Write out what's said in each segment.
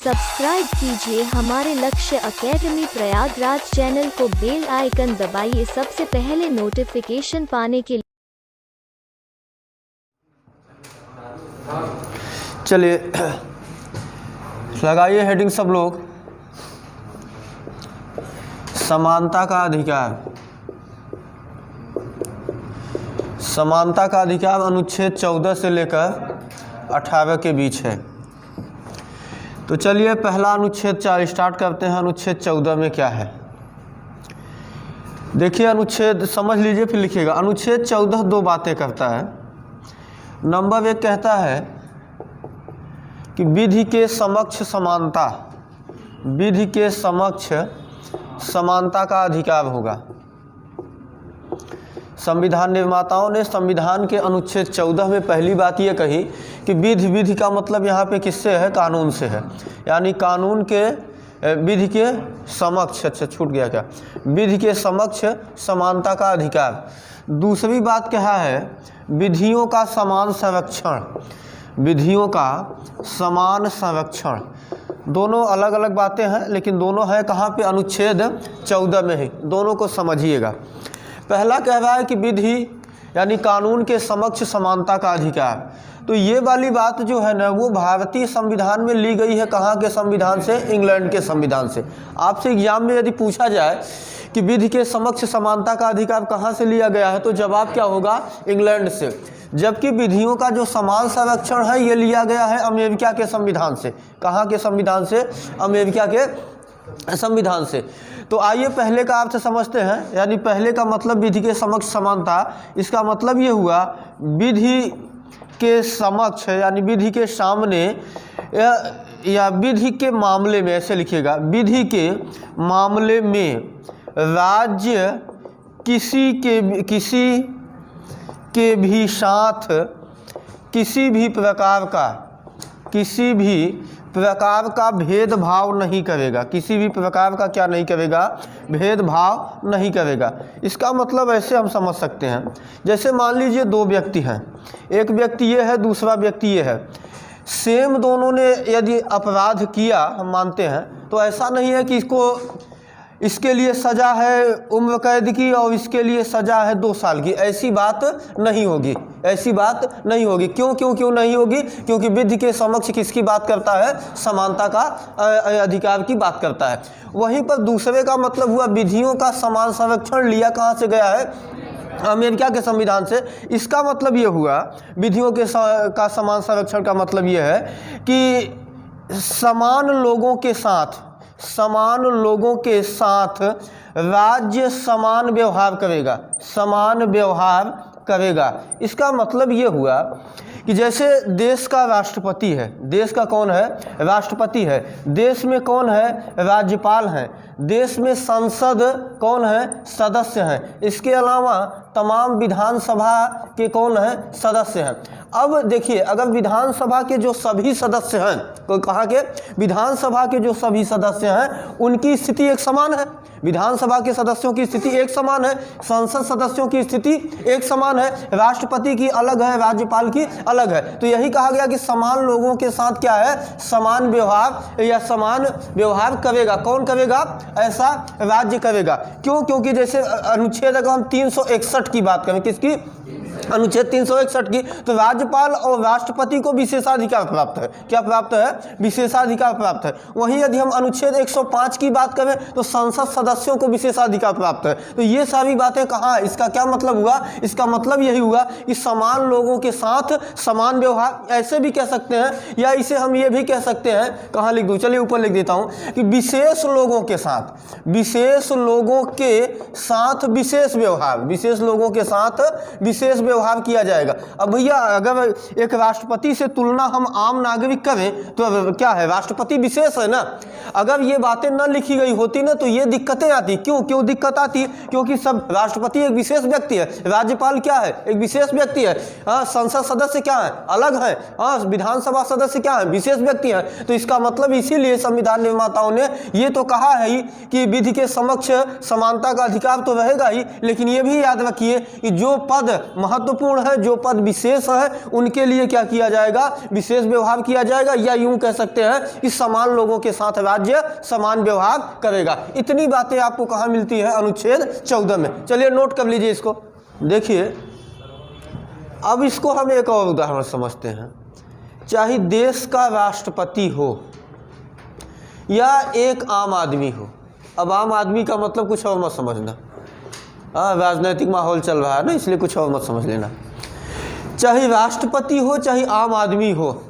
Subscribe कीजिए हमारे लक्ष्य एकेडमी प्रयागराज चैनल को, बेल आइकन दबाइए सबसे पहले नोटिफिकेशन पाने के लिए। चलिए लगाइए हेडिंग सब लोग। समानता का अधिकार। समानता का अधिकार अनुच्छेद 14 से लेकर 18 के बीच है। तो चलिए पहला अनुच्छेद स्टार्ट करते हैं। अनुच्छेद 14 में क्या है देखिए। अनुच्छेद समझ लीजिए फिर लिखिएगा। अनुच्छेद 14 दो बातें करता है। नंबर 1 कहता है कि विधि के समक्ष समानता, विधि के समक्ष समानता का अधिकार होगा। संविधान निर्माताओं ने संविधान के अनुच्छेद 14 में पहली बात ये कही कि विधि, विधि का मतलब यहाँ पे किससे है? कानून से है। यानी कानून के विधि के समक्ष, अच्छा छूट गया क्या, विधि के समक्ष समानता का अधिकार। दूसरी बात क्या है? विधियों का समान संरक्षण, विधियों का समान संरक्षण। दोनों अलग अलग बातें हैं लेकिन दोनों है कहाँ पे? अनुच्छेद 14 में ही। दोनों को समझिएगा। पहला कह रहा है कि विधि यानी कानून के समक्ष समानता का अधिकार। तो ये वाली बात जो है ना वो भारतीय संविधान में ली गई है। कहाँ के संविधान से? इंग्लैंड के संविधान से। आपसे एग्जाम में यदि पूछा जाए कि विधि के समक्ष समानता का अधिकार कहाँ से लिया गया है तो जवाब क्या होगा? इंग्लैंड से। जबकि विधियों का जो समान संरक्षण है ये लिया गया है अमेरिका के संविधान से। कहाँ के संविधान से? अमेरिका के संविधान से। तो आइए पहले का अर्थ समझते हैं। यानी पहले का मतलब विधि के समक्ष समानता, इसका मतलब ये हुआ विधि के समक्ष यानी विधि के सामने या विधि के मामले में, ऐसे लिखिएगा, विधि के मामले में राज्य किसी के भी साथ किसी भी प्रकार का भेदभाव नहीं करेगा। किसी भी प्रकार का क्या नहीं करेगा? भेदभाव नहीं करेगा। इसका मतलब ऐसे हम समझ सकते हैं, जैसे मान लीजिए दो व्यक्ति हैं, एक व्यक्ति ये है, दूसरा व्यक्ति ये है। सेम दोनों ने यदि अपराध किया, हम मानते हैं, तो ऐसा नहीं है कि इसके लिए सज़ा है उम्र कैद की और इसके लिए सज़ा है 2 साल की। ऐसी बात नहीं होगी, ऐसी बात नहीं होगी। क्यों नहीं होगी? क्योंकि विधि के समक्ष किसकी बात करता है? समानता का अधिकार की बात करता है। वहीं पर दूसरे का मतलब हुआ विधियों का समान संरक्षण लिया कहाँ से गया है? अमेरिका के संविधान से। इसका मतलब ये हुआ विधियों का समान संरक्षण का मतलब ये है कि समान लोगों के साथ राज्य समान व्यवहार करेगा। इसका मतलब ये हुआ कि जैसे देश का राष्ट्रपति है, देश का कौन है? राष्ट्रपति है। देश में कौन है? राज्यपाल हैं। देश में संसद कौन है? सदस्य हैं। इसके अलावा तमाम विधानसभा के कौन है? सदस्य हैं। अब देखिए, अगर विधानसभा के जो सभी सदस्य हैं, तो कहाँ के? विधानसभा के जो सभी सदस्य हैं उनकी स्थिति एक समान है। विधानसभा के सदस्यों की स्थिति एक समान है, संसद सदस्यों की स्थिति एक समान है, राष्ट्रपति की अलग है, राज्यपाल की अलग है। तो यही कहा गया कि समान लोगों के साथ क्या है? समान व्यवहार या समान व्यवहार करेगा। कौन करेगा? ऐसा राज्य करेगा। क्यों? क्योंकि जैसे अनुच्छेद अगर हम 361 की बात करें, किसकी? अनुच्छेद 361 की, तो राज्यपाल और राष्ट्रपति को विशेषाधिकार प्राप्त है। क्या प्राप्त है? विशेषाधिकार प्राप्त है। वहीं यदि हम अनुच्छेद 105 की बात करें तो संसद सदस्यों को विशेषाधिकार प्राप्त है। तो ये सारी बातें कहाँ? इसका क्या मतलब हुआ? इसका मतलब यही हुआ कि समान लोगों के साथ समान व्यवहार, ऐसे भी कह सकते हैं, या इसे हम ये भी कह सकते हैं, कहाँ लिख दूँ? चलिए ऊपर लिख देता हूँ कि विशेष लोगों के साथ विशेष लोगों के साथ विशेष व्यवहार किया जाएगा। अब भैया अगर एक राष्ट्रपति से तुलना हम आम नागरिक करें तो क्या है? राष्ट्रपति विशेष है ना। अगर ये बातें न लिखी गई होती ना तो ये दिक्कतें आती। क्यों दिक्कत आती? क्योंकि सब राष्ट्रपति एक विशेष व्यक्ति है, राज्यपाल क्या है? एक विशेष व्यक्ति है, संसद सदस्य क्या है? अलग है, विधानसभा सदस्य क्या है? विशेष व्यक्ति है। तो इसका मतलब इसीलिए संविधान निर्माताओं ने ये तो कहा है ही कि विधि के समक्ष समानता का अधिकार तो रहेगा ही, लेकिन ये भी याद रखिए कि जो पद महत्वपूर्ण है, जो पद विशेष है उनके लिए क्या किया जाएगा, विशेष व्यवहार किया जाएगा, या यूं कह सकते हैं कि समान लोगों के साथ राज्य समान व्यवहार करेगा। इतनी बातें आपको कहाँ मिलती है, अनुच्छेद 14 में। चलिए नोट कर लीजिए इसको। देखिए अब इसको हम एक और उदाहरण समझते हैं। चाहे देश का राष्ट्रपति हो या एक आम आदमी हो, अब आम आदमी का मतलब कुछ और मत समझना, राजनीतिक माहौल चल रहा है ना, इसलिए कुछ और मत समझ लेना। चाहे राष्ट्रपति हो चाहे आम आदमी हो,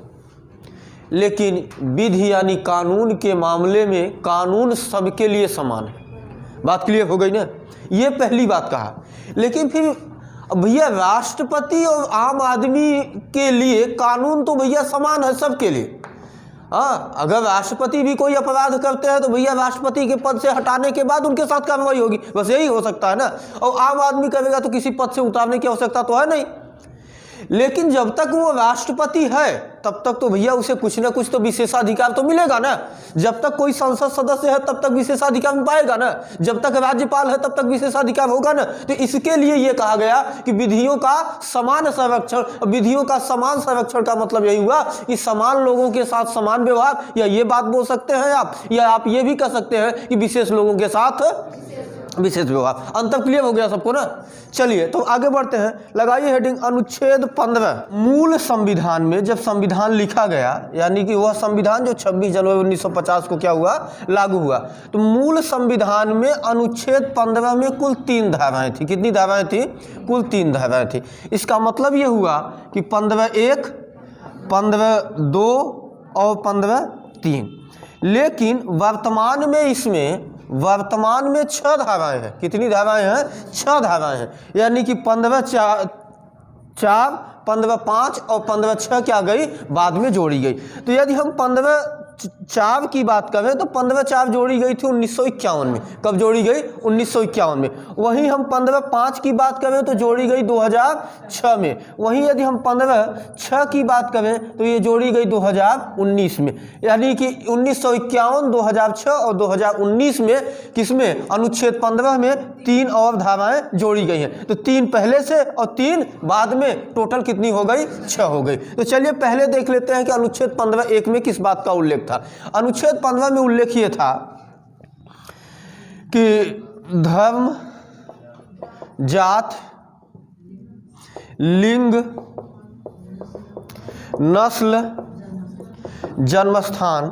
लेकिन विधि यानी कानून के मामले में कानून सबके लिए समान है। बात क्लियर हो गई ना, ये पहली बात कहा। लेकिन फिर भैया राष्ट्रपति और आम आदमी के लिए कानून तो भैया समान है सबके लिए। हाँ, अगर राष्ट्रपति भी कोई अपराध करते हैं तो भैया राष्ट्रपति के पद से हटाने के बाद उनके साथ कार्रवाई होगी, बस यही हो सकता है ना। और आम आदमी करेगा तो किसी पद से उतारने की आवश्यकता तो है नहीं। लेकिन जब तक वो राष्ट्रपति है तब तक तो भैया उसे कुछ ना कुछ तो विशेषाधिकार तो मिलेगा ना। जब तक कोई संसद सदस्य है तब तक विशेषाधिकार पाएगा ना, जब तक राज्यपाल है तब तक विशेषाधिकार होगा ना। तो इसके लिए ये कहा गया कि विधियों का समान संरक्षण। विधियों का समान संरक्षण का मतलब यही हुआ कि समान लोगों के साथ समान व्यवहार, या ये बात बोल सकते हैं आप, या आप ये भी कह सकते हैं कि विशेष लोगों के साथ विशेष व्यवहार। अंतर क्लियर हो गया सबको ना। चलिए तो आगे बढ़ते हैं। लगाइए हेडिंग अनुच्छेद 15। मूल संविधान में जब संविधान लिखा गया, यानी कि वह संविधान जो 26 जनवरी 1950 को क्या हुआ, लागू हुआ, तो मूल संविधान में अनुच्छेद 15 में कुल 3 धाराएं थी। कितनी धाराएं थी? कुल 3 धाराएं थी। इसका मतलब ये हुआ कि 15(1), 15(2) और 15(3). लेकिन वर्तमान में इसमें 6 धाराएं हैं। कितनी धाराएं हैं? 6 धाराएं हैं। यानी कि 15(4), 15(5) और 15(6) क्या गई, बाद में जोड़ी गई। तो यदि हम 15(4) की बात करें तो 15(4) जोड़ी गई थी 1951 में। कब जोड़ी गई? 1951 में। वहीं हम 15(5) की बात करें तो जोड़ी गई 2006 में। वहीं यदि हम 15(6) की बात करें तो ये जोड़ी गई 2019 में। यानी कि 1951, 2006 और 2019 में किसमें? अनुच्छेद 15 में 3 और धाराएं जोड़ी गई हैं। तो 3 पहले से और 3 बाद में, टोटल कितनी हो गई? 6 हो गई। तो चलिए पहले देख लेते हैं कि अनुच्छेद 15(1) में किस बात का उल्लेख था। अनुच्छेद 15 में उल्लेख ये था कि धर्म, जात, लिंग, नस्ल, जन्मस्थान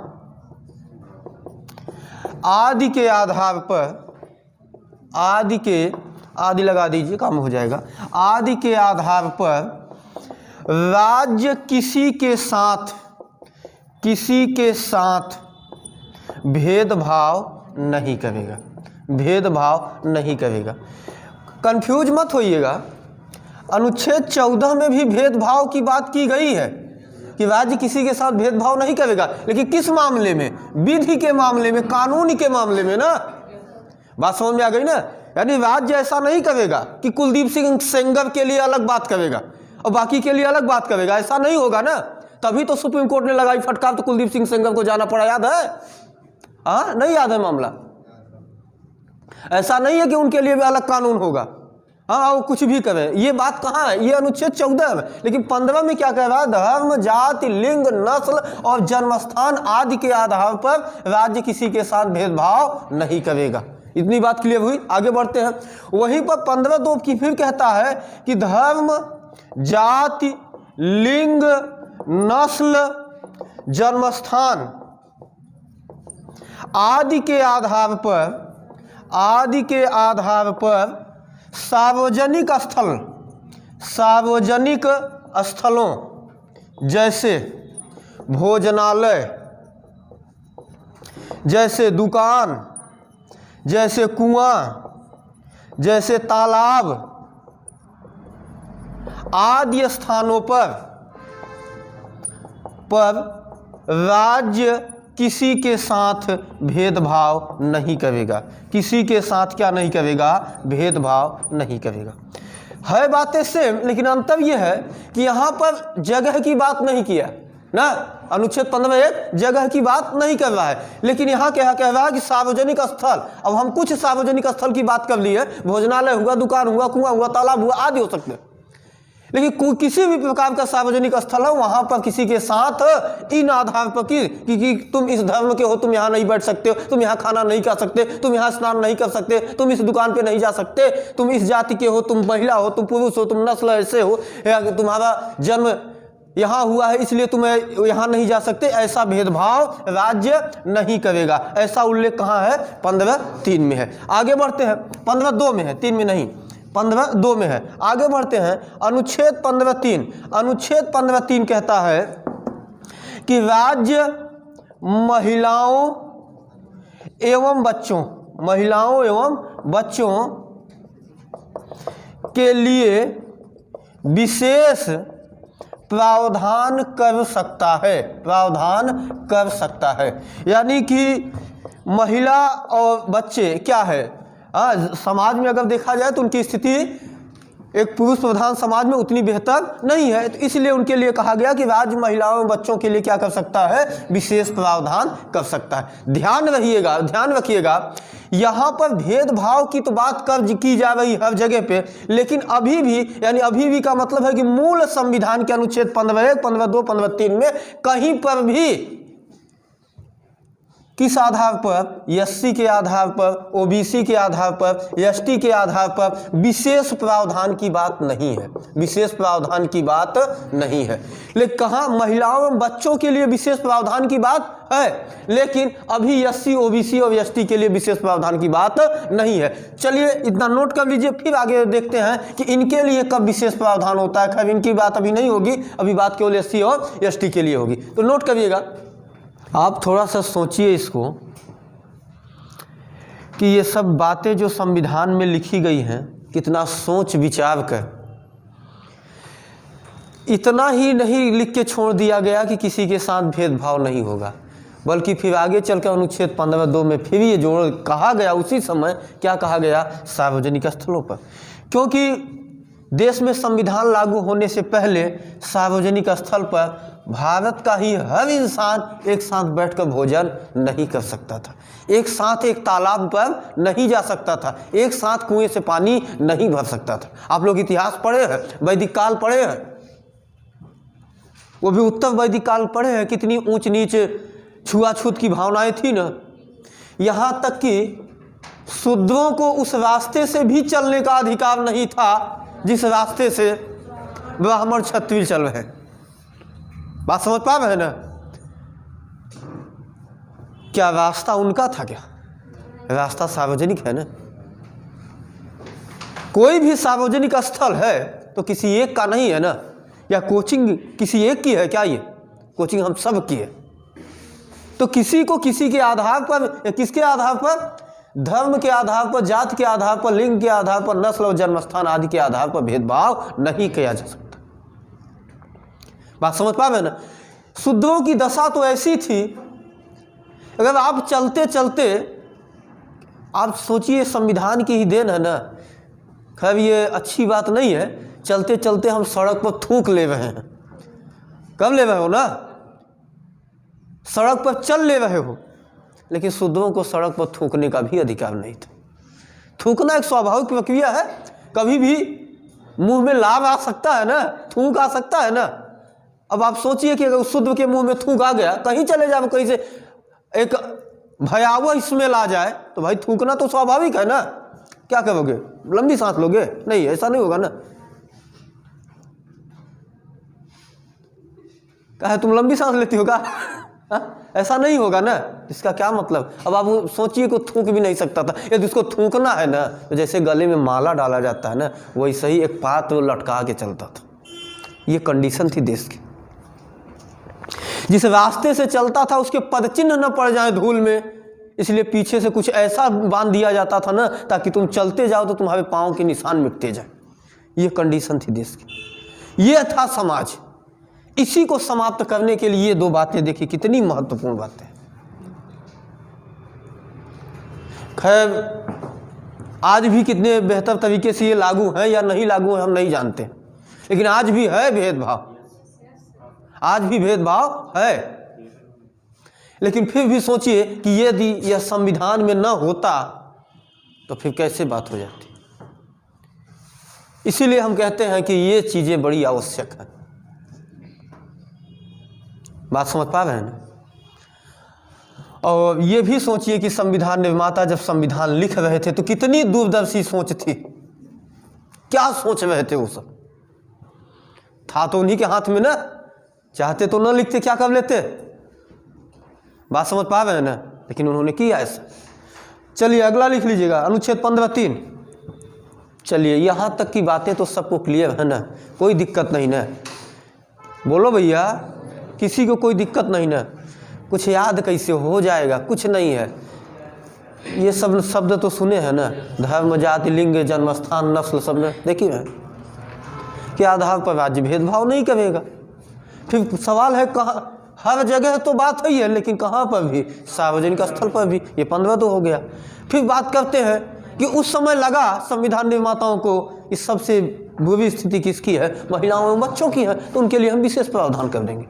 आदि के आधार पर, आदि लगा दीजिए काम हो जाएगा, आदि के आधार पर राज्य किसी के साथ भेदभाव नहीं करेगा। भेदभाव नहीं करेगा। कंफ्यूज मत होइएगा, अनुच्छेद 14 में भी भेदभाव की बात की गई है कि राज्य किसी के साथ भेदभाव नहीं करेगा, लेकिन किस मामले में? विधि के मामले में, कानून के मामले में ना। बात समझ में आ गई ना। यानी राज्य ऐसा नहीं करेगा कि कुलदीप सिंह सेंगर के लिए अलग बात करेगा और बाकी के लिए अलग बात करेगा, ऐसा नहीं होगा ना। तभी तो सुप्रीम कोर्ट ने लगाई फटकार, तो कुलदीप सिंह सेंगर को जाना पड़ा, याद है? हाँ, नहीं याद है मामला? ऐसा नहीं है कि उनके लिए भी अलग कानून होगा। हाँ, वो कुछ भी करें, ये बात कहाँ है? ये अनुच्छेद 14 में। लेकिन 15 में क्या कह रहा है? धर्म, जाति, लिंग, नस्ल और जन्मस्थान आदि के आधार पर राज्य किसी के साथ भेदभाव नहीं करेगा। इतनी बात क्लियर हुई। आगे बढ़ते हैं। वहीं पर 15(2) की फिर कहता है कि धर्म, जाति, लिंग, नस्ल, जन्मस्थान आदि के आधार पर सार्वजनिक स्थलों जैसे भोजनालय, जैसे दुकान, जैसे कुआं, जैसे तालाब आदि स्थानों पर राज्य किसी के साथ भेदभाव नहीं करेगा। किसी के साथ क्या नहीं करेगा? भेदभाव नहीं करेगा। है बातें सेम, लेकिन अंतर यह है कि यहाँ पर जगह की बात नहीं किया ना। अनुच्छेद 15(1) जगह की बात नहीं कर रहा है, लेकिन यहाँ क्या कह रहा है कि सार्वजनिक स्थल। अब हम कुछ सार्वजनिक स्थल की बात कर ली है, भोजनालय हुआ, दुकान हुआ, कुआं हुआ, तालाब हुआ आदि हो सकते हैं। लेकिन किसी भी प्रकार का सार्वजनिक स्थल है वहाँ पर किसी के साथ इन आधार पर कि तुम इस धर्म के हो, तुम यहाँ नहीं बैठ सकते हो, तुम यहाँ खाना नहीं खा सकते, तुम यहाँ स्नान नहीं कर सकते, तुम इस दुकान पे नहीं जा सकते, तुम इस जाति के हो, तुम महिला हो, तुम पुरुष हो, तुम नस्ल ऐसे हो, या तुम्हारा जन्म यहाँ हुआ है इसलिए तुम यहाँ नहीं जा सकते, ऐसा भेदभाव राज्य नहीं करेगा। ऐसा उल्लेख कहाँ है? 15(3) में है। आगे बढ़ते हैं, 15(2) में है, 3 में नहीं, 15(2) में है। आगे बढ़ते हैं, अनुच्छेद 15(3). अनुच्छेद 15(3) कहता है कि राज्य महिलाओं एवं बच्चों के लिए विशेष प्रावधान कर सकता है। यानी कि महिला और बच्चे क्या है, समाज में अगर देखा जाए तो उनकी स्थिति एक पुरुष प्रधान समाज में उतनी बेहतर नहीं है, तो इसलिए उनके लिए कहा गया कि राज्य महिलाओं और बच्चों के लिए क्या कर सकता है? विशेष प्रावधान कर सकता है। ध्यान रखिएगा, यहाँ पर भेदभाव की तो बात की जा रही हर जगह पे, लेकिन अभी भी का मतलब है कि मूल संविधान के अनुच्छेद 15(1), 15(2), 15(3) में कहीं पर भी किस आधार पर? एससी के आधार पर, ओबीसी के आधार पर, एसटी के आधार पर विशेष प्रावधान की बात नहीं है, विशेष प्रावधान की बात नहीं है। लेकिन कहाँ महिलाओं और बच्चों के लिए विशेष प्रावधान की बात है, लेकिन अभी एससी, ओबीसी और एसटी के लिए विशेष प्रावधान की बात नहीं है। चलिए इतना नोट कर लीजिए, फिर आगे देखते हैं कि इनके लिए कब विशेष प्रावधान होता है। खैर इनकी बात अभी नहीं होगी, अभी बात केवल एससी और एसटी के लिए होगी। तो नोट करिएगा, आप थोड़ा सा सोचिए इसको कि ये सब बातें जो संविधान में लिखी गई हैं, कितना सोच विचार कर, इतना ही नहीं लिख के छोड़ दिया गया कि किसी के साथ भेदभाव नहीं होगा, बल्कि फिर आगे चलकर अनुच्छेद 15(2) में फिर ये जोड़ कहा गया, उसी समय क्या कहा गया? सार्वजनिक स्थलों पर। क्योंकि देश में संविधान लागू होने से पहले सार्वजनिक स्थल पर भारत का ही हर इंसान एक साथ बैठकर भोजन नहीं कर सकता था, एक साथ एक तालाब पर नहीं जा सकता था, एक साथ कुएं से पानी नहीं भर सकता था। आप लोग इतिहास पढ़े हैं, वैदिक काल पढ़े हैं, वो भी उत्तर वैदिक काल पढ़े हैं, कितनी ऊंच नीच छुआछूत की भावनाएं थी ना। यहाँ तक कि शूद्रों को उस रास्ते से भी चलने का अधिकार नहीं था जिस रास्ते से ब्राह्मण क्षत्रिय चल रहे हैं। बात समझ पा रहे हैं ना? क्या रास्ता उनका था? क्या रास्ता सार्वजनिक है ना? कोई भी सार्वजनिक स्थल है तो किसी एक का नहीं है ना, या कोचिंग किसी एक की है क्या? ये कोचिंग हम सब की है। तो किसी को किसी के आधार पर, या किसके आधार पर? धर्म के आधार पर, जाति के आधार पर, लिंग के आधार पर, नस्ल और जन्मस्थान आदि के आधार पर भेदभाव नहीं किया जा सकता। बात समझ पा रहे ना? शूद्रों की दशा तो ऐसी थी, अगर आप चलते चलते, आप सोचिए संविधान की ही देन है ना। खैर ये अच्छी बात नहीं है, चलते चलते हम सड़क पर थूक ले रहे हैं। कब ले रहे हो ना? सड़क पर चल ले रहे हो, लेकिन शूद्रों को सड़क पर थूकने का भी अधिकार नहीं था। थूकना एक स्वाभाविक प्रक्रिया है, कभी भी मुंह में लाभ आ सकता है ना, थूक आ सकता है ना। अब आप सोचिए कि अगर शूद्र के मुंह में थूक आ गया, कहीं चले जाओ, कहीं से एक भयावह स्मेल आ जाए तो भाई थूकना तो स्वाभाविक है ना। क्या करोगे? लंबी सांस लोगे? नहीं, ऐसा नहीं होगा ना। कहे तुम लंबी सांस लेती होगा? ऐसा नहीं होगा ना। इसका क्या मतलब? अब आप सोचिए को थूक भी नहीं सकता था। यदि उसको थूकना है ना, तो जैसे गले में माला डाला जाता है ना, वैसे ही एक पात्र लटका के चलता था। ये कंडीशन थी देश की। जिस रास्ते से चलता था उसके पदचिन्ह न पड़ जाए धूल में, इसलिए पीछे से कुछ ऐसा बांध दिया जाता था ना, ताकि तुम चलते जाओ तो तुम्हारे पाँव के निशान मिटते जाए। ये कंडीशन थी देश की, ये था समाज। इसी को समाप्त करने के लिए ये दो बातें देखिए, कितनी महत्वपूर्ण बातें। खैर आज भी कितने बेहतर तरीके से ये लागू है या नहीं लागू है हम नहीं जानते, लेकिन आज भी है भेदभाव, आज भी भेदभाव है। लेकिन फिर भी सोचिए कि यदि यह संविधान में न होता तो फिर कैसे बात हो जाती। इसीलिए हम कहते हैं कि ये चीज़ें बड़ी आवश्यक हैं। बात समझ पा रहे हैं ना? और ये भी सोचिए कि संविधान निर्माता जब संविधान लिख रहे थे तो कितनी दूरदर्शी सोच थी, क्या सोच रहे थे वो सब। था तो उन्हीं के हाथ में ना, चाहते तो न लिखते, क्या कर लेते। बात समझ पा रहे हैं ना? लेकिन उन्होंने किया ऐसा। चलिए अगला लिख लीजिएगा, अनुच्छेद 15(3। चलिए यहाँ तक की बातें तो सबको क्लियर है ना, कोई दिक्कत नहीं ना, बोलो भैया, किसी को कोई दिक्कत नहीं ना। कुछ याद कैसे हो जाएगा, कुछ नहीं है। ये सब शब्द तो सुने हैं ना, धर्म, जाति, लिंग, जन्मस्थान, नस्ल, सब ने देखिए है कि आधार पर राज्य भेदभाव नहीं करेगा। फिर सवाल है कहाँ, हर जगह तो बात ही है, लेकिन कहाँ पर भी, सार्वजनिक स्थल पर भी। ये 15 तो हो गया। फिर बात करते हैं कि उस समय लगा संविधान निर्माताओं को इस सबसे बुरी स्थिति किसकी है, महिलाओं एवं बच्चों की है, तो उनके लिए हम विशेष प्रावधान कर देंगे,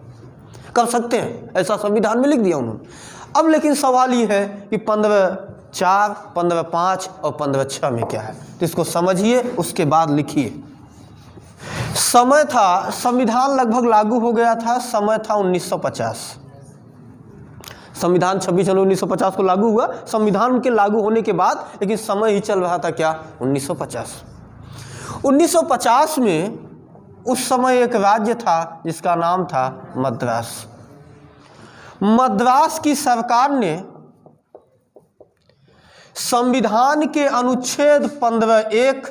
कर सकते हैं, ऐसा संविधान में लिख दिया उन्होंने। अब लेकिन सवाल ये है कि 15(4), 15(5) और 15(6) में क्या है, तो इसको समझिए, उसके बाद लिखिए। समय था, संविधान लगभग लागू हो गया था, समय था 1950। संविधान 26 जनवरी 1950 को लागू हुआ, संविधान के लागू होने के बाद, लेकिन समय ही चल रहा था क्या, 1950। 1950 में उस समय एक राज्य था जिसका नाम था मद्रास। मद्रास की सरकार ने संविधान के अनुच्छेद 15(1),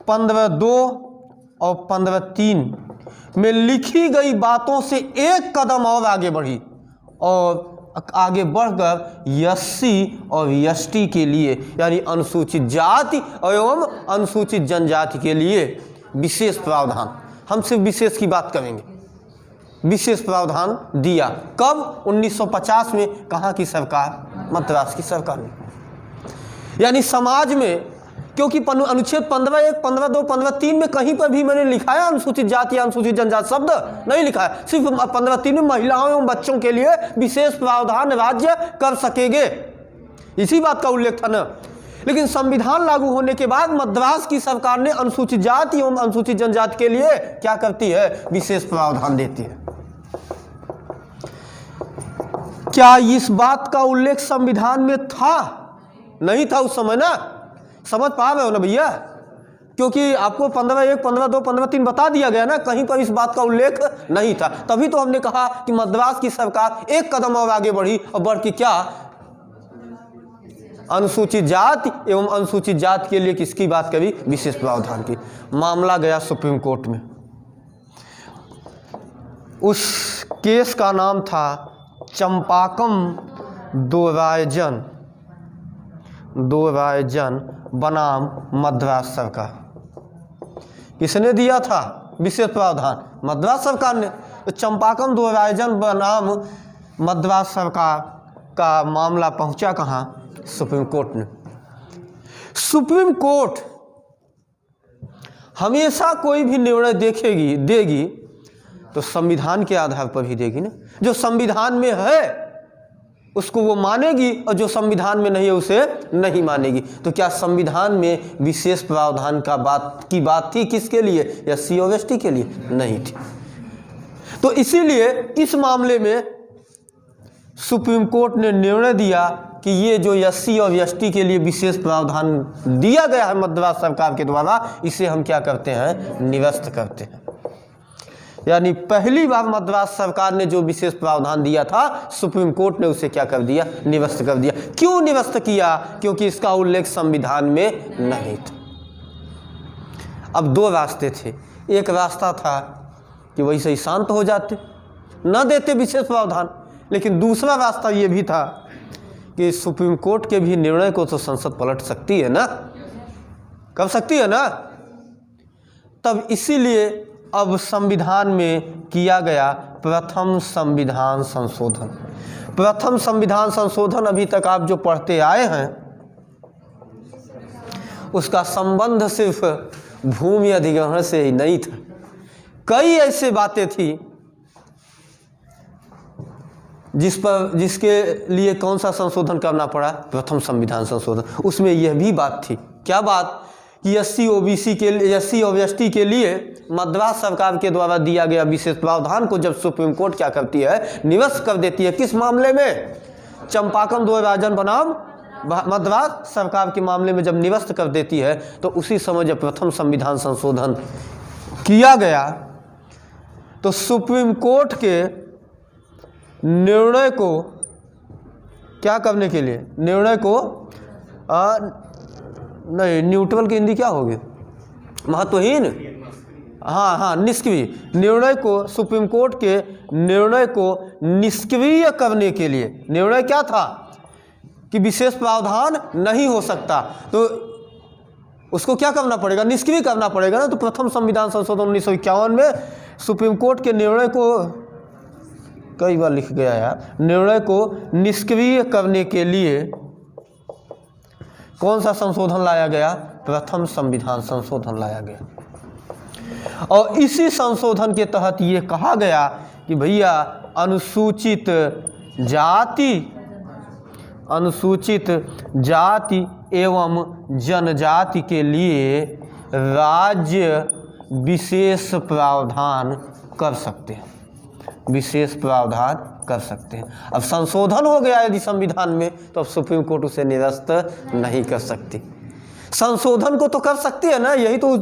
15(2) और 15(3) में लिखी गई बातों से एक कदम और आगे बढ़ी और आगे बढ़कर एससी और एसटी के लिए, यानी अनुसूचित जाति एवं अनुसूचित जनजाति के लिए विशेष प्रावधान, हम सिर्फ विशेष की बात करेंगे, विशेष प्रावधान दिया। कब? 1950 में। कहाँ की सरकार? मद्रास की सरकार ने। यानी समाज में, क्योंकि अनुच्छेद 15(1), 15(2), 15(3) में कहीं पर भी मैंने लिखा है अनुसूचित जाति या अनुसूचित जनजाति शब्द नहीं लिखा है। सिर्फ 15(3) में महिलाओं एवं बच्चों के लिए विशेष प्रावधान राज्य कर सकेंगे, इसी बात का उल्लेख था ना। लेकिन संविधान लागू होने के बाद मद्रास की सरकार ने अनुसूचित जाति एवं अनुसूचित जनजाति के लिए क्या करती है, विशेष प्रावधान देती है। क्या इस बात का उल्लेख संविधान में था? नहीं था उस समय ना, समझ पा रहे हो ना भैया? क्योंकि आपको 15(1), 15(2), 15(3) बता दिया गया ना, कहीं पर इस बात का उल्लेख नहीं था। तभी तो हमने कहा कि मद्रास की सरकार एक कदम और आगे बढ़ी और बढ़ के क्या, अनुसूचित जाति एवं अनुसूचित जाति के लिए किसकी बात करी, विशेष प्रावधान की। मामला गया सुप्रीम कोर्ट में। उस केस का नाम था चंपाकम दोरायजन बनाम मद्रास सरकार। किसने दिया था विशेष प्रावधान? मद्रास सरकार ने। तो चंपाकम दोरायजन बनाम मद्रास सरकार का मामला पहुंचा कहाँ? सुप्रीम कोर्ट ने। सुप्रीम कोर्ट हमेशा कोई भी निर्णय देगी तो संविधान के आधार पर ही देगी ना। जो संविधान में है उसको वो मानेगी और जो संविधान में नहीं है उसे नहीं मानेगी। तो क्या संविधान में विशेष प्रावधान की बात थी किसके लिए? एससी और एसटी के लिए? नहीं थी। तो इसीलिए इस मामले में सुप्रीम कोर्ट ने निर्णय दिया कि ये जो एससी और एसटी के लिए विशेष प्रावधान दिया गया है मद्रास सरकार के द्वारा, इसे हम क्या करते हैं, निरस्त करते हैं। यानी पहली बार मद्रास सरकार ने जो विशेष प्रावधान दिया था, सुप्रीम कोर्ट ने उसे क्या कर दिया, निरस्त कर दिया। क्यों निरस्त किया? क्योंकि इसका उल्लेख संविधान में नहीं था। अब दो रास्ते थे। एक रास्ता था कि वैसे ही शांत हो जाते, न देते विशेष प्रावधान, लेकिन दूसरा रास्ता ये भी था कि सुप्रीम कोर्ट के भी निर्णय को तो संसद पलट सकती है ना, कर सकती है ना। तब इसीलिए अब संविधान में किया गया प्रथम संविधान संशोधन। प्रथम संविधान संशोधन अभी तक आप जो पढ़ते आए हैं उसका संबंध सिर्फ भूमि अधिग्रहण से ही नहीं था। कई ऐसे बातें थी जिसके लिए कौन सा संशोधन करना पड़ा, प्रथम संविधान संशोधन। उसमें यह भी बात थी, क्या बात, कि SC और ST के लिए मद्रास सरकार के द्वारा दिया गया विशेष प्रावधान को जब सुप्रीम कोर्ट क्या करती है, निरस्त कर देती है। किस मामले में? चंपाकम द्वैवाजन बनाम मद्रास सरकार के मामले में जब निरस्त कर देती है, तो उसी समय जब प्रथम संविधान संशोधन किया गया, तो सुप्रीम कोर्ट के निर्णय को क्या करने के लिए, निर्णय को नहीं, न्यूट्रल की हिंदी क्या होगी, महत्वहीन, हाँ, निष्क्रिय, निर्णय को, सुप्रीम कोर्ट के निर्णय को निष्क्रिय करने के लिए, निर्णय क्या था कि विशेष प्रावधान नहीं हो सकता, तो उसको क्या करना पड़ेगा, निष्क्रिय करना पड़ेगा ना। तो प्रथम संविधान संशोधन 1951 में सुप्रीम कोर्ट के निर्णय को, कई बार लिख गया यार, निर्णय को निष्क्रिय करने के लिए कौन सा संशोधन लाया गया? प्रथम संविधान संशोधन लाया गया। और इसी संशोधन के तहत ये कहा गया कि भैया अनुसूचित जाति एवं जनजाति के लिए राज्य विशेष प्रावधान कर सकते हैं, विशेष प्रावधान कर सकते हैं। अब संशोधन हो गया यदि संविधान में, तो अब सुप्रीम कोर्ट उसे निरस्त नहीं कर सकती। संशोधन को तो कर सकती है ना, यही तो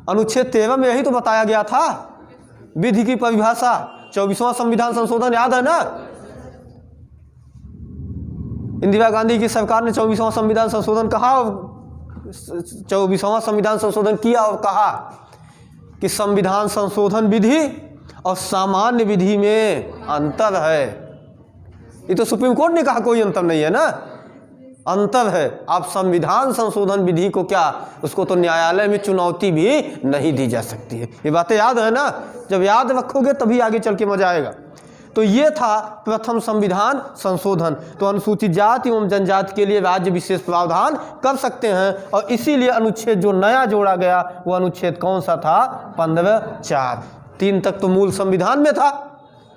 अनुच्छेद 13 में यही तो बताया गया था, विधि की परिभाषा। 24वां संविधान संशोधन याद है ना, इंदिरा गांधी की सरकार ने 24वां संविधान संशोधन कहा, 24वां संविधान संशोधन किया और कहा कि संविधान संशोधन विधि और सामान्य विधि में अंतर है। ये तो सुप्रीम कोर्ट ने कहा कोई अंतर नहीं है ना, अंतर है। आप संविधान संशोधन विधि को क्या, उसको तो न्यायालय में चुनौती भी नहीं दी जा सकती है। ये बातें याद है ना, जब याद रखोगे तभी आगे चल के मजा आएगा। तो ये था प्रथम संविधान संशोधन। तो अनुसूचित जाति एवं जनजाति के लिए राज्य विशेष प्रावधान कर सकते हैं, और इसीलिए अनुच्छेद जो नया जोड़ा गया वो अनुच्छेद कौन सा था? 15(4). 3 तक तो मूल संविधान में था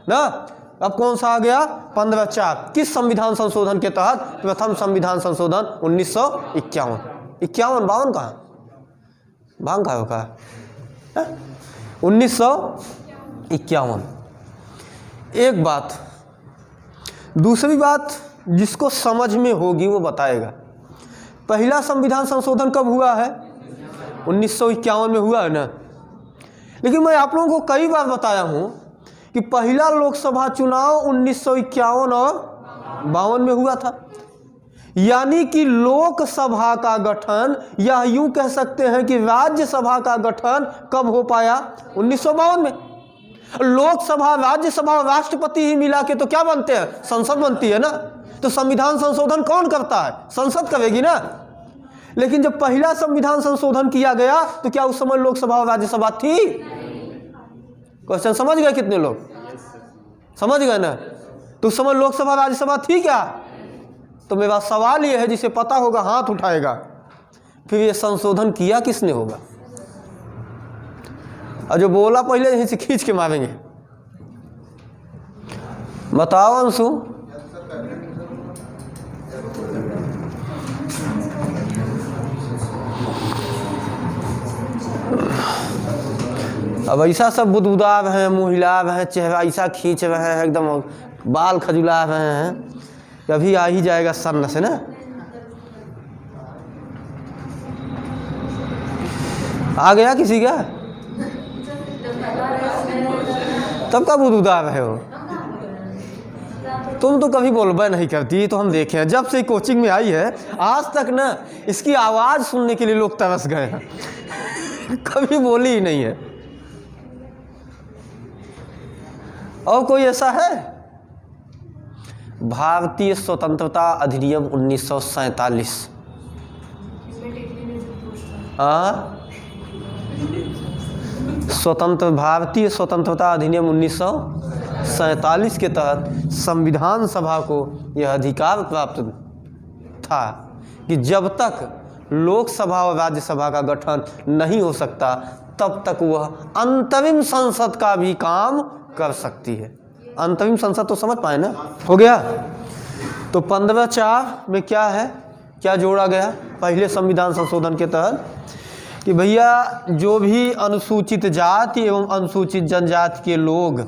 ना, अब कौन सा आ गया? 15(4). किस संविधान संशोधन के तहत? प्रथम संविधान संशोधन 1951। 51, 52 कहाँ, भांग कहाँ होगा, 1951। एक बात, दूसरी बात जिसको समझ में होगी वो बताएगा। पहला संविधान संशोधन कब हुआ है? 1951 में हुआ है ना। लेकिन मैं आप लोगों को कई बार बताया हूं कि पहला लोकसभा चुनाव 1951 और 52 में हुआ था। यानी कि लोकसभा का गठन, या यूं कह सकते हैं कि राज्यसभा का गठन कब हो पाया? 1952 में। लोकसभा, राज्यसभा और राष्ट्रपति ही मिला के तो क्या बनते हैं? संसद बनती है ना। तो संविधान संशोधन कौन करता है? संसद करेगी ना। लेकिन जब पहला संविधान संशोधन किया गया तो क्या उस समय लोकसभा और राज्यसभा थी? क्वेश्चन समझ गए कितने लोग? समझ गए ना। तो उस समय लोकसभा राज्यसभा थी क्या? तो मेरा सवाल यह है, जिसे पता होगा हाथ उठाएगा। फिर ये संशोधन किया किसने होगा? और जो बोला पहले यहीं से खींच के मारेंगे। बताओ अंशु। अब ऐसा सब बुदबुदा रहे हैं, मुँह हिला रहे हैं, चेहरा ऐसा खींच रहे हैं, एकदम बाल खजुला रहे हैं, कभी आ ही जाएगा सन्न से ना। आ गया किसी का? तब का बुदबुदा रहे हो तुम? तो कभी बोलबे नहीं करती, तो हम देखे हैं जब से कोचिंग में आई है आज तक ना, इसकी आवाज़ सुनने के लिए लोग तरस गए हैं। कभी बोली ही नहीं है। और कोई ऐसा है? भारतीय स्वतंत्रता अधिनियम 1947। भारतीय स्वतंत्रता अधिनियम 1947 के तहत संविधान सभा को यह अधिकार प्राप्त था कि जब तक लोकसभा और राज्यसभा का गठन नहीं हो सकता तब तक वह अंतरिम संसद का भी काम कर सकती है। अंतरिम संसद तो समझ पाए ना? हो गया। तो 15(4) में क्या है, क्या जोड़ा गया पहले संविधान संशोधन के तहत? कि भैया जो भी अनुसूचित जाति एवं अनुसूचित जनजाति के लोग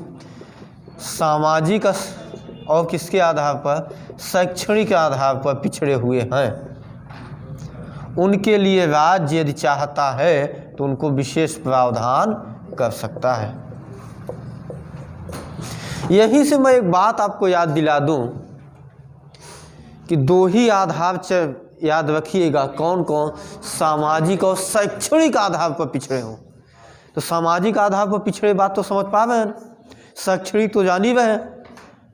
सामाजिक और किसके आधार पर, शैक्षणिक आधार पर पिछड़े हुए हैं, उनके लिए राज्य यदि चाहता है तो उनको विशेष प्रावधान कर सकता है। यहीं से मैं एक बात आपको याद दिला दूं कि दो ही आधार याद रखिएगा, कौन कौन, सामाजिक और शैक्षणिक आधार पर पिछड़े हों। तो सामाजिक आधार पर पिछड़े बात तो समझ पा रहे हैं, शैक्षणिक तो जान ही रहे हैं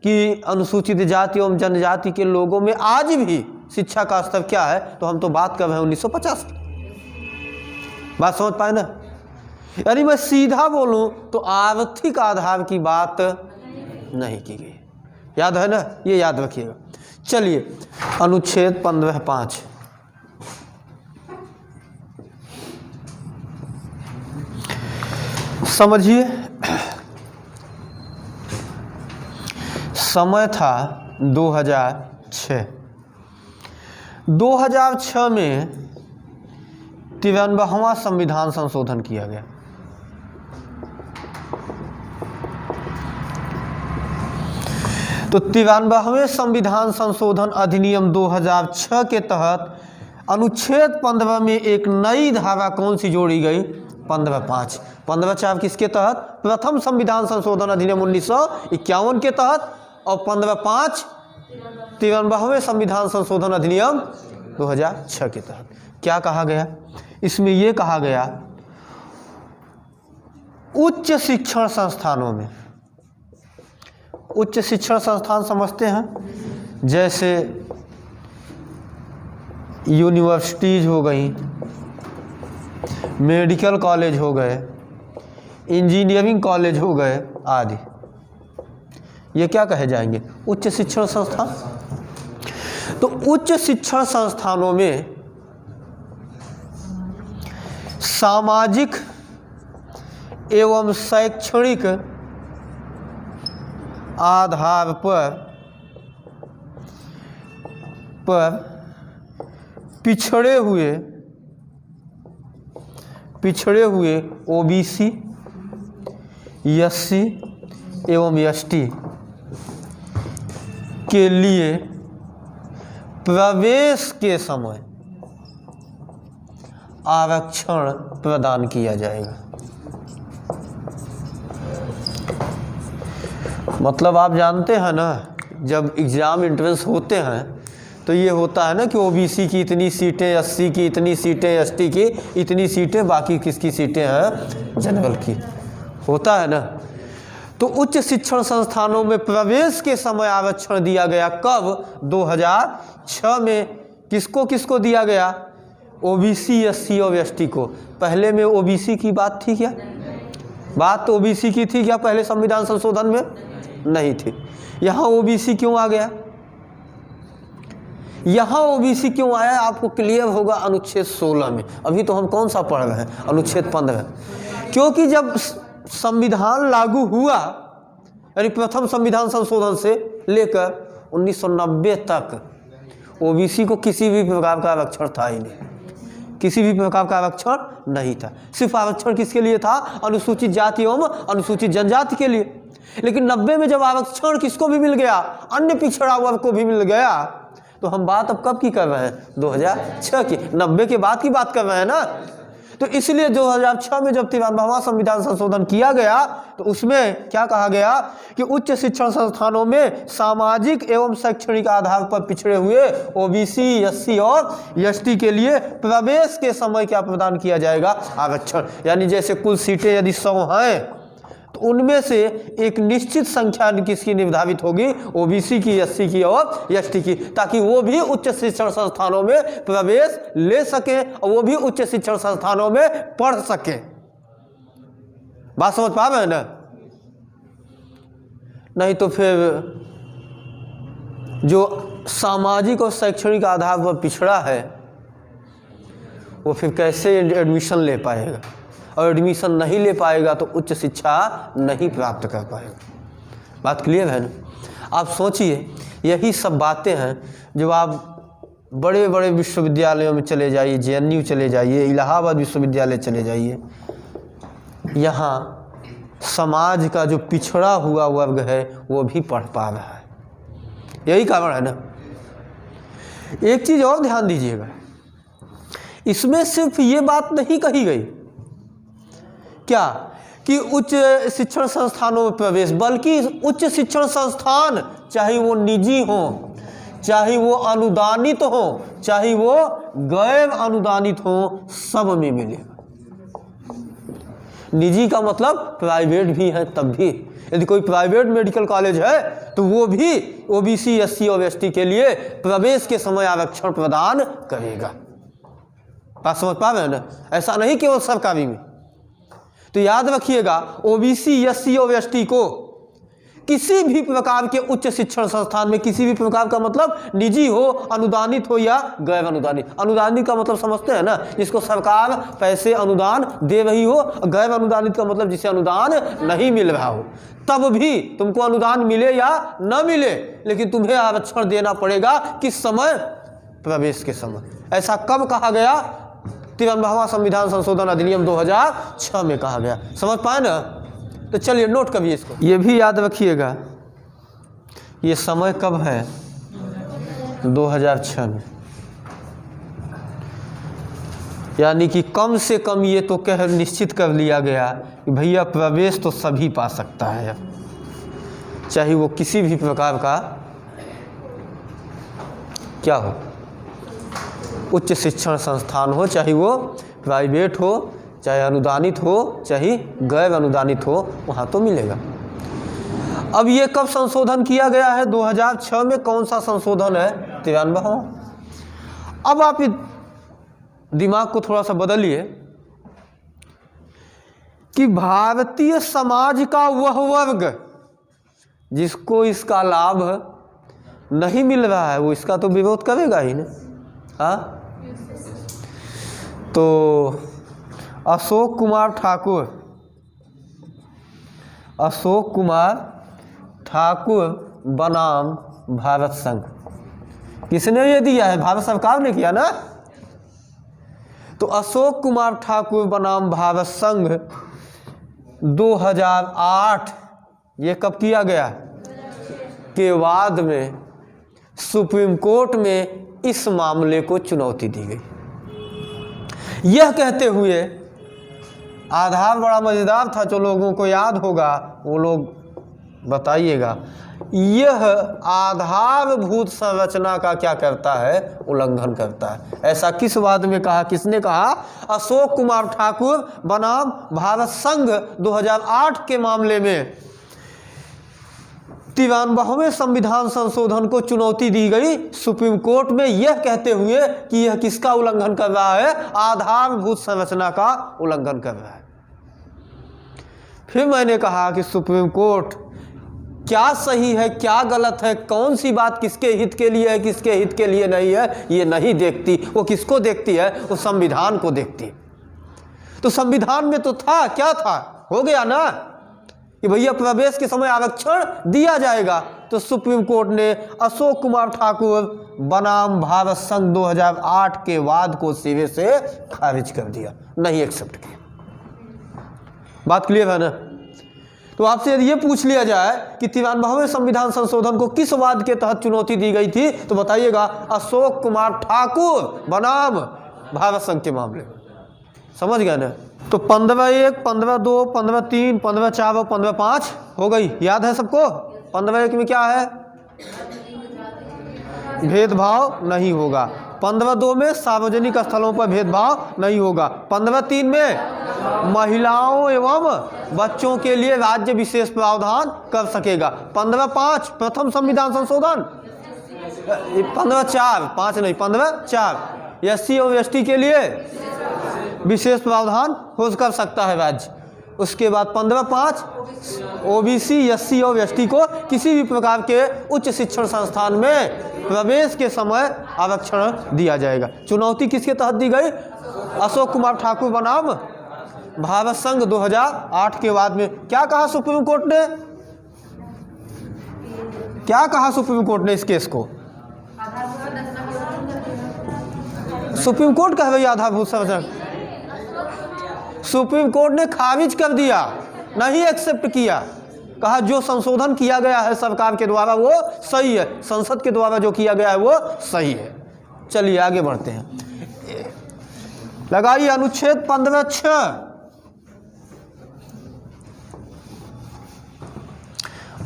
कि अनुसूचित जाति एवं जनजाति के लोगों में आज भी शिक्षा का स्तर क्या है, तो हम तो बात कर रहे हैं 1950 की। बात समझ पाए ना? यानी मैं सीधा बोलूं तो आर्थिक आधार की बात नहीं की गई, याद है ना, ये याद रखिएगा। चलिए अनुच्छेद 15(5) समझिए। समय था 2006। 2006 में 93वां संविधान संशोधन किया गया। तो 93वें संविधान संशोधन अधिनियम 2006 के तहत अनुच्छेद 15 में एक नई धारा कौन सी जोड़ी गई, 15(5). 15(4) किसके तहत, प्रथम संविधान संशोधन अधिनियम 1951 के तहत, और 15(5) 93वें संविधान संशोधन अधिनियम 2006 के तहत। क्या कहा गया इसमें, ये कहा गया उच्च शिक्षण संस्थानों में, उच्च शिक्षण संस्थान समझते हैं जैसे यूनिवर्सिटीज हो गई, मेडिकल कॉलेज हो गए, इंजीनियरिंग कॉलेज हो गए आदि, ये क्या कहे जाएंगे, उच्च शिक्षण संस्थान। तो उच्च शिक्षण संस्थानों में सामाजिक एवं शैक्षणिक आधार पर पिछड़े हुए ओबीसी, एससी एवं एसटी के लिए प्रवेश के समय आरक्षण प्रदान किया जाएगा। मतलब आप जानते हैं ना, जब एग्ज़ाम एंट्रेंस होते हैं तो ये होता है ना कि ओबीसी की इतनी सीटें, एससी की इतनी सीटें, एसटी की इतनी सीटें, बाकी किसकी सीटें हैं, जनरल की, होता है ना। तो उच्च शिक्षण संस्थानों में प्रवेश के समय आरक्षण दिया गया। कब, 2006 में। किसको किसको दिया गया, ओबीसी, एससी और एसटी को। पहले में ओबीसी की बात थी क्या, बात तो ओबीसी की थी क्या पहले संविधान संशोधन में, नहीं थी। यहाँ ओबीसी क्यों आ गया, यहाँ ओबीसी क्यों आया, आपको क्लियर होगा अनुच्छेद 16 में। अभी तो हम कौन सा पढ़ रहे हैं, अनुच्छेद 15। क्योंकि जब संविधान लागू हुआ, यानी प्रथम संविधान संशोधन से लेकर 1990 तक ओबीसी को किसी भी प्रकार का आरक्षण था ही नहीं, किसी भी प्रकार का आरक्षण नहीं था। सिर्फ आरक्षण किसके लिए था, अनुसूचित जाति एवं अनुसूचित जनजाति के लिए। लेकिन 90 में जब आरक्षण किसको भी मिल गया, अन्य पिछड़ा वर्ग को भी मिल गया, तो हम बात अब कब की कर रहे हैं, 2006 की, 90 के बाद की बात कर रहे हैं ना। तो इसलिए 2006 में जब 93वां संविधान संशोधन किया गया तो उसमें क्या कहा गया कि उच्च शिक्षण संस्थानों में सामाजिक एवं शैक्षणिक आधार पर पिछड़े हुए ओबीसी, एससी और एसटी के लिए प्रवेश के समय क्या प्रदान किया जाएगा, आरक्षण। यानी जैसे कुल सीटें यदि 100 हैं तो उनमें से एक निश्चित संख्या किसकी निर्धारित होगी, ओबीसी की, एससी की और एसटी की, ताकि वो भी उच्च शिक्षण संस्थानों में प्रवेश ले सके और वो भी उच्च शिक्षण संस्थानों में पढ़ सके। बात समझ पा रहे हैं ना। नहीं तो फिर जो सामाजिक और शैक्षणिक आधार पर पिछड़ा है वो फिर कैसे एडमिशन ले पाएगा, और एडमिशन नहीं ले पाएगा तो उच्च शिक्षा नहीं प्राप्त कर पाएगा। बात क्लियर है ना। आप सोचिए, यही सब बातें हैं जो आप बड़े बड़े विश्वविद्यालयों में चले जाइए, JNU चले जाइए, इलाहाबाद विश्वविद्यालय चले जाइए, यहाँ समाज का जो पिछड़ा हुआ वर्ग है वो भी पढ़ पा रहा है। यही कारण है ना। एक चीज़ और ध्यान दीजिएगा, इसमें सिर्फ ये बात नहीं कही गई क्या कि उच्च शिक्षण संस्थानों में प्रवेश, बल्कि उच्च शिक्षण संस्थान चाहे वो निजी हो, चाहे वो अनुदानित हो, चाहे वो गैर अनुदानित हो, सब में मिलेगा। निजी का मतलब प्राइवेट भी है, तब भी यदि कोई प्राइवेट मेडिकल कॉलेज है तो वो भी OBC SC और ST के लिए प्रवेश के समय आरक्षण प्रदान करेगा। बात समझ पा रहे हैं ना। ऐसा नहीं केवल सरकारी में। तो याद रखिएगा OBC SC और ST को किसी भी प्रकार के उच्च शिक्षण संस्थान में, किसी भी प्रकार का मतलब निजी हो, अनुदानित हो या गैर अनुदानित। अनुदानित का मतलब समझते हैं ना, जिसको सरकार पैसे अनुदान दे रही हो। गैर अनुदानित का मतलब जिसे अनुदान नहीं मिल रहा हो। तब भी तुमको अनुदान मिले या न मिले, लेकिन तुम्हें आरक्षण देना पड़ेगा। किस समय? प्रवेश के समय। ऐसा कब कहा गया? 53वां संविधान संशोधन अधिनियम 2006 में कहा गया। समझ पाए ना। तो चलिए नोट करिए इसको। ये भी याद रखिएगा, ये समय कब है? 2006 में। यानी कि कम से कम ये तो कह निश्चित कर लिया गया कि भैया प्रवेश तो सभी पा सकता है, चाहे वो किसी भी प्रकार का क्या हो, उच्च शिक्षण संस्थान हो, चाहे वो प्राइवेट हो, चाहे अनुदानित हो, चाहे गैर अनुदानित हो, वहाँ तो मिलेगा। अब ये कब संशोधन किया गया है? 2006 में। कौन सा संशोधन है? 93वां। अब आप दिमाग को थोड़ा सा बदलिए कि भारतीय समाज का वह वर्ग जिसको इसका लाभ नहीं मिल रहा है, वो इसका तो विरोध करेगा ही ना। हाँ, तो अशोक कुमार ठाकुर बनाम भारत संघ, किसने ये दिया है? भारत सरकार ने किया ना। तो अशोक कुमार ठाकुर बनाम भारत संघ 2008, ये कब किया गया? के बाद में सुप्रीम कोर्ट में इस मामले को चुनौती दी गई, यह कहते हुए, आधार बड़ा मजेदार था, जो लोगों को याद होगा वो लोग बताइएगा, यह आधारभूत संरचना का क्या करता है? उल्लंघन करता है। ऐसा किस वाद में कहा? किसने कहा? अशोक कुमार ठाकुर बनाम भारत संघ 2008 के मामले में 93वें संविधान संशोधन को चुनौती दी गई सुप्रीम कोर्ट में, यह कहते हुए कि यह किसका उल्लंघन कर रहा है? आधारभूत संरचना का उल्लंघन कर रहा है। फिर मैंने कहा कि सुप्रीम कोर्ट क्या सही है, क्या गलत है, कौन सी बात किसके हित के लिए है, किसके हित के लिए नहीं है, ये नहीं देखती। वो किसको देखती है? वो संविधान को देखती है। तो संविधान में तो था, क्या था? हो गया ना कि भैया प्रवेश के समय आरक्षण दिया जाएगा। तो सुप्रीम कोर्ट ने अशोक कुमार ठाकुर बनाम भारत संघ 2008 के वाद को सिरे से खारिज कर दिया, नहीं एक्सेप्ट किया। बात क्लियर है ना। तो आपसे यदि ये पूछ लिया जाए कि 93वें संविधान संशोधन को किस वाद के तहत चुनौती दी गई थी, तो बताइएगा अशोक कुमार ठाकुर बनाम भारत संघ के मामले में। समझ गए ना। तो 15(1), 15(2), 15(3), 15(4) और 15(5) हो गई। याद है सबको? 15(1) में क्या है? भेदभाव नहीं होगा। 15(2) में सार्वजनिक स्थलों पर भेदभाव नहीं होगा। 15(3) में महिलाओं एवं बच्चों के लिए राज्य विशेष प्रावधान कर सकेगा। 15(5) प्रथम संविधान संशोधन। 15(4) 5 नहीं, 15(4) SC और ST के लिए विशेष प्रावधान हो कर सकता है राज्य। उसके बाद 15(5) OBC SC और ST को किसी भी प्रकार के उच्च शिक्षण संस्थान में प्रवेश के समय आरक्षण दिया जाएगा। चुनौती किसके तहत दी गई? अशोक कुमार ठाकुर बनाम भारत संघ 2008 के बाद में। क्या कहा सुप्रीम कोर्ट ने? क्या कहा सुप्रीम कोर्ट ने इस केस को? सुप्रीम कोर्ट का है भाई आधारभूत संरचना। सुप्रीम कोर्ट ने खारिज कर दिया, नहीं एक्सेप्ट किया, कहा जो संशोधन किया गया है सरकार के द्वारा वो सही है, संसद के द्वारा जो किया गया है वो सही है। चलिए आगे बढ़ते हैं। लगाइए अनुच्छेद 15(6),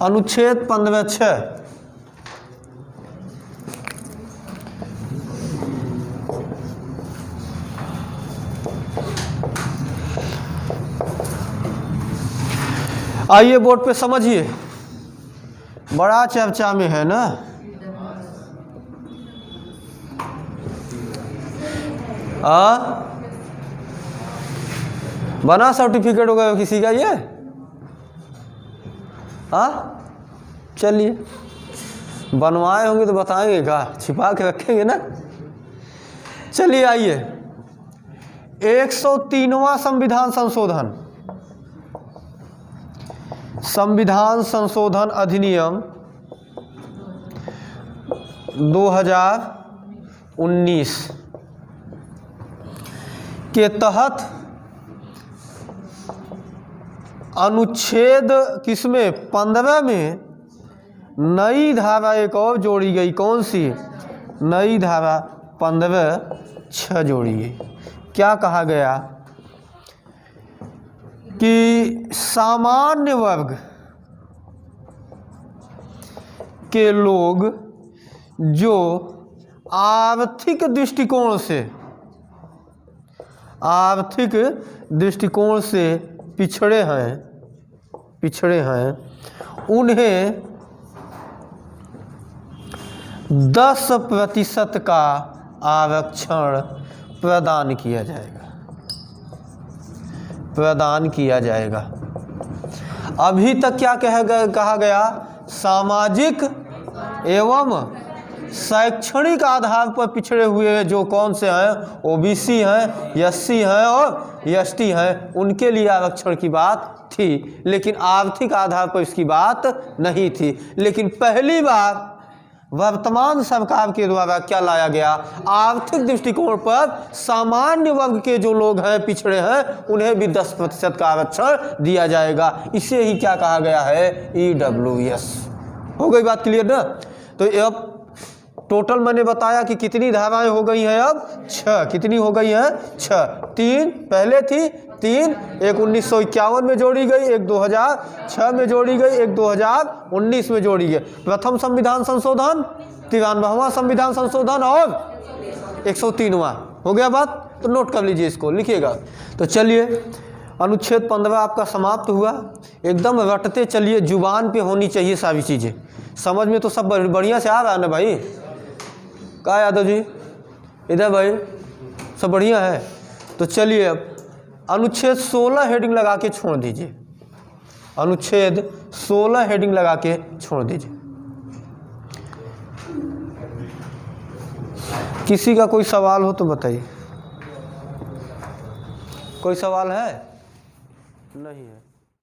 अनुच्छेद 15(6) आइए बोर्ड पे समझिए, बड़ा चर्चा में है ना। बना सर्टिफिकेट होगा किसी का ये? चलिए बनवाए होंगे तो बताएंगे, क्या छिपा के रखेंगे ना। चलिए आइए 103वां संविधान संशोधन, संविधान संशोधन अधिनियम 2019 के तहत अनुच्छेद किसमें 15 में नई धारा एक और जोड़ी गई। कौन सी नई धारा? 15(6) जोड़ी गई। क्या कहा गया कि सामान्य वर्ग के लोग जो आर्थिक दृष्टिकोण से पिछड़े हैं उन्हें 10% का आरक्षण प्रदान किया जाएगा। अभी तक क्या कहा गया? सामाजिक एवं शैक्षणिक आधार पर पिछड़े हुए जो कौन से हैं? ओबीसी हैं, एससी हैं और एसटी हैं, उनके लिए आरक्षण की बात थी, लेकिन आर्थिक आधार पर इसकी बात नहीं थी। लेकिन पहली बार वर्तमान सरकार के द्वारा क्या लाया गया? आर्थिक दृष्टिकोण पर सामान्य वर्ग के जो लोग हैं, पिछड़े हैं, उन्हें भी 10% का आरक्षण दिया जाएगा। इसे ही क्या कहा गया है? EWS। हो गई बात क्लियर ना? तो अब टोटल मैंने बताया कि कितनी धाराएं हो गई हैं? अब 6। कितनी हो गई हैं? 6। 3 पहले थी, 3 एक 1951 में जोड़ी गई, एक 2006 में जोड़ी गई, एक 2019 में जोड़ी गई। प्रथम संविधान संशोधन, 93वां संविधान संशोधन और 103वां। हो गया बात? तो नोट कर लीजिए, इसको लिखिएगा। तो चलिए अनुच्छेद 15 आपका समाप्त हुआ। एकदम रटते चलिए, जुबान पे होनी चाहिए सारी चीज़ें। समझ में तो सब बढ़िया से आ रहा है ना भाई? क्या यादव जी इधर भाई, सब बढ़िया है? तो चलिए अब अनुच्छेद 16 हेडिंग लगा के छोड़ दीजिए। अनुच्छेद 16 हेडिंग लगा के छोड़ दीजिए। किसी का कोई सवाल हो तो बताइए। कोई सवाल है? नहीं है।